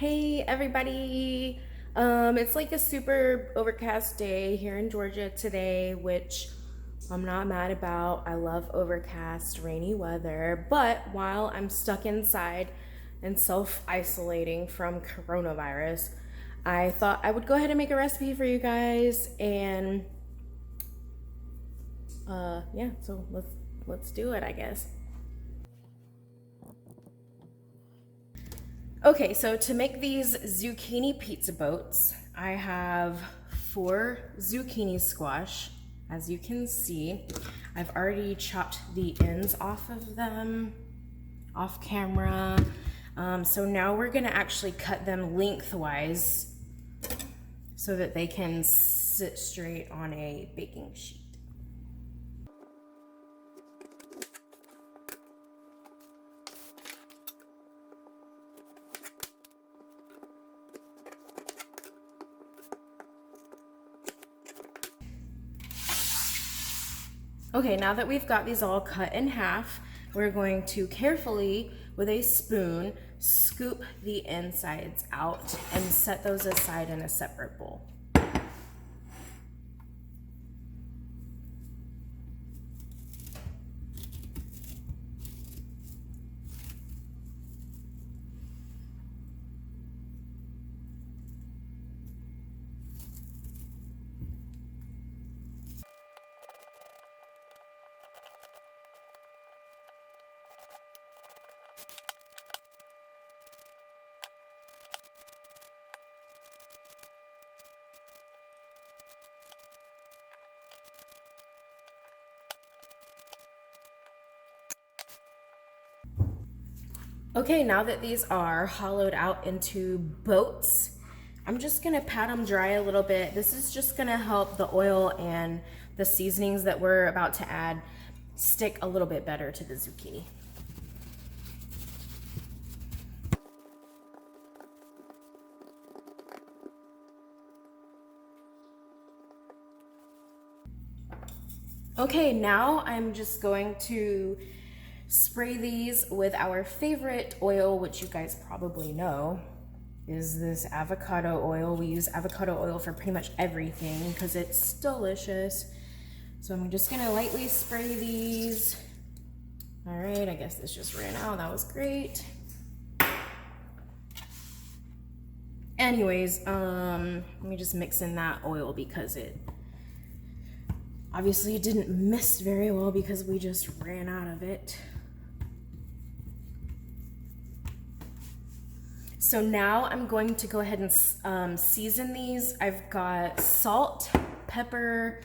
Hey everybody! It's like a super overcast day here in Georgia today, which I'm not mad about. I love overcast, rainy weather, but while I'm stuck inside and self-isolating from coronavirus, I thought I would go ahead and make a recipe for you guys and yeah, so let's do it, I guess. Okay, so to make these zucchini pizza boats, I have 4 zucchini squash. As you can see, I've already chopped the ends off of them, off camera. So now we're gonna actually cut them lengthwise so that they can sit straight on a baking sheet. Okay, now that we've got these all cut in half, we're going to carefully, with a spoon, scoop the insides out and set those aside in a separate bowl. Okay, now that these are hollowed out into boats, I'm just gonna pat them dry a little bit. This is just gonna help the oil and the seasonings that we're about to add stick a little bit better to the zucchini. Okay, now I'm just going to spray these with our favorite oil, which you guys probably know is this avocado oil. We use avocado oil for pretty much everything because it's delicious. So I'm just gonna lightly spray these. All right, I guess this just ran out. That was great. Anyways, let me just mix in that oil because it obviously didn't mist very well because we just ran out of it. So now I'm going to go ahead and season these. I've got salt, pepper,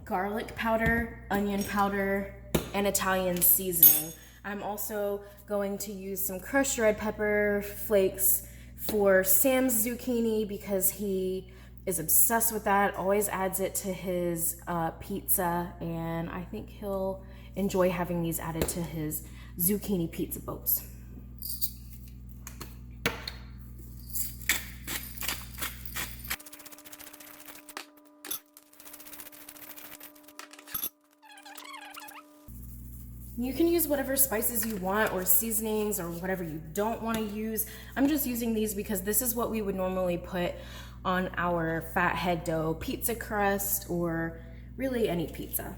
garlic powder, onion powder, and Italian seasoning. I'm also going to use some crushed red pepper flakes for Sam's zucchini because he is obsessed with that, always adds it to his pizza, and I think he'll enjoy having these added to his zucchini pizza boats. You can use whatever spices you want or seasonings or whatever you don't want to use. I'm just using these because this is what we would normally put on our fathead dough pizza crust or really any pizza.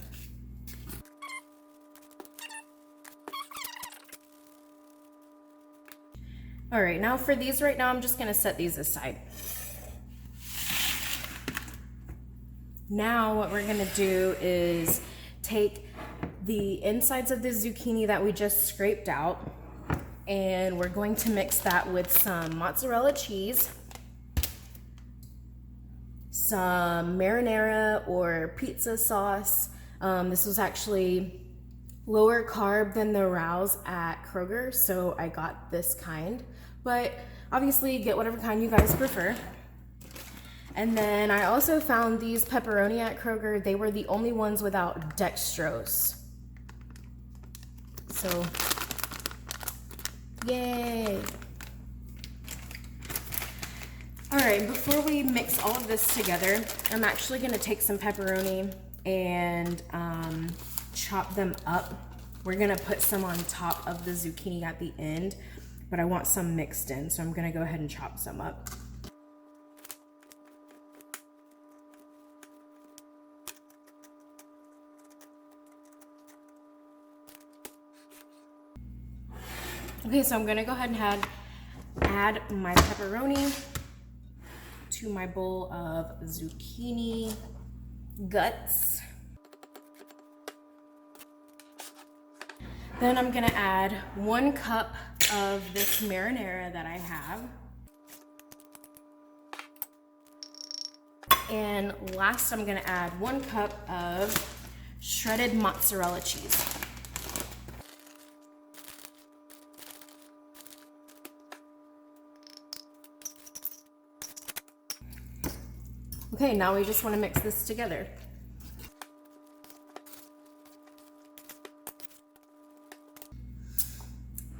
All right, now for these right now, I'm just gonna set these aside. Now what we're gonna do is take the insides of the zucchini that we just scraped out, and we're going to mix that with some mozzarella cheese, some marinara or pizza sauce. This was actually lower carb than the Rouse at Kroger, so I got this kind, but obviously get whatever kind you guys prefer. And then I also found these pepperoni at Kroger. They were the only ones without dextrose. So, yay. All right, before we mix all of this together, I'm actually gonna take some pepperoni and chop them up. We're gonna put some on top of the zucchini at the end, but I want some mixed in, so I'm gonna go ahead and chop some up. Okay, so I'm gonna go ahead and add my pepperoni to my bowl of zucchini guts. Then I'm gonna add 1 cup of this marinara that I have. And last, I'm gonna add 1 cup of shredded mozzarella cheese. Okay, now we just wanna mix this together.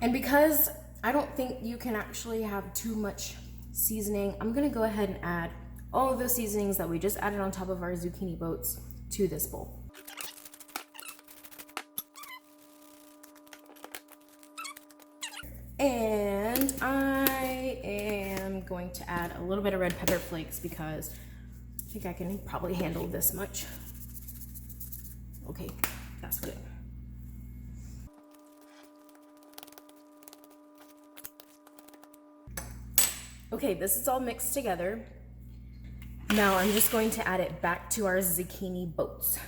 And because I don't think you can actually have too much seasoning, I'm gonna go ahead and add all of those seasonings that we just added on top of our zucchini boats to this bowl. And I am going to add a little bit of red pepper flakes because I think I can probably handle this much. Okay, that's good. Okay, this is all mixed together. Now I'm just going to add it back to our zucchini boats.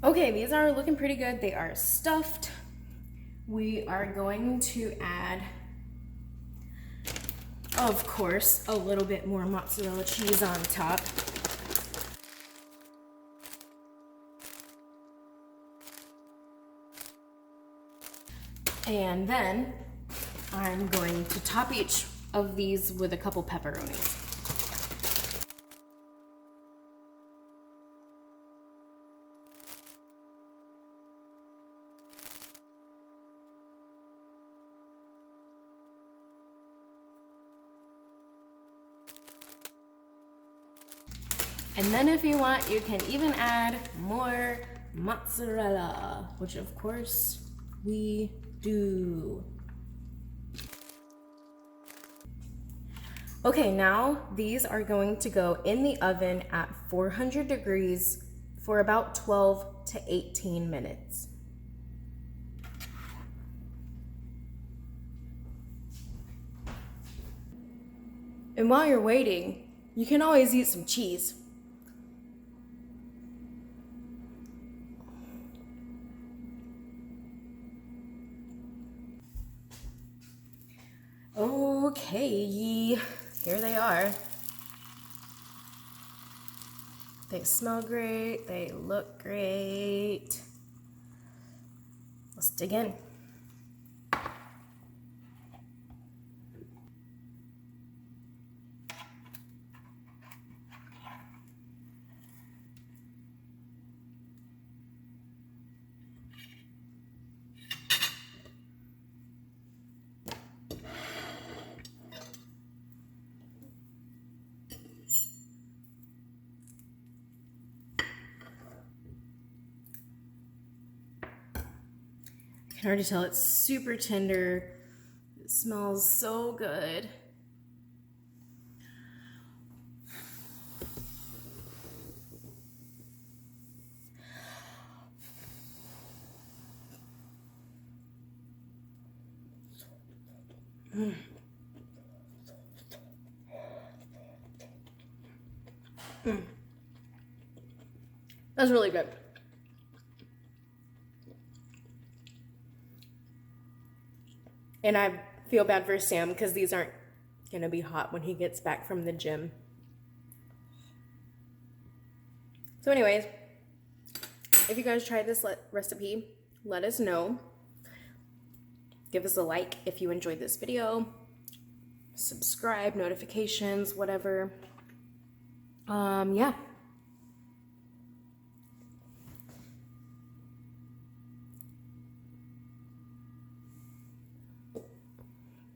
Okay, these are looking pretty good. They are stuffed. We are going to add, of course, a little bit more mozzarella cheese on top. And then I'm going to top each of these with a couple pepperonis. And then if you want, you can even add more mozzarella, which of course we do. Okay, now these are going to go in the oven at 400 degrees for about 12 to 18 minutes. And while you're waiting, you can always eat some cheese. Okay, here they are. They smell great, they look great. Let's dig in. I can already tell it's super tender. It smells so good. That's really good. And I feel bad for Sam because these aren't gonna be hot when he gets back from the gym. So anyways, if you guys try this recipe, let us know. Give us a like if you enjoyed this video. Subscribe, notifications, whatever. Yeah.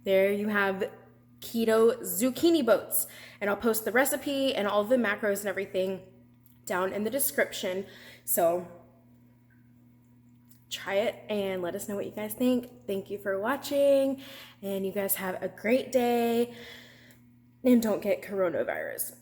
There you have keto zucchini boats, and I'll post the recipe and all the macros and everything down in the description. So try it and let us know what you guys think. Thank you for watching, and you guys have a great day, and don't get coronavirus.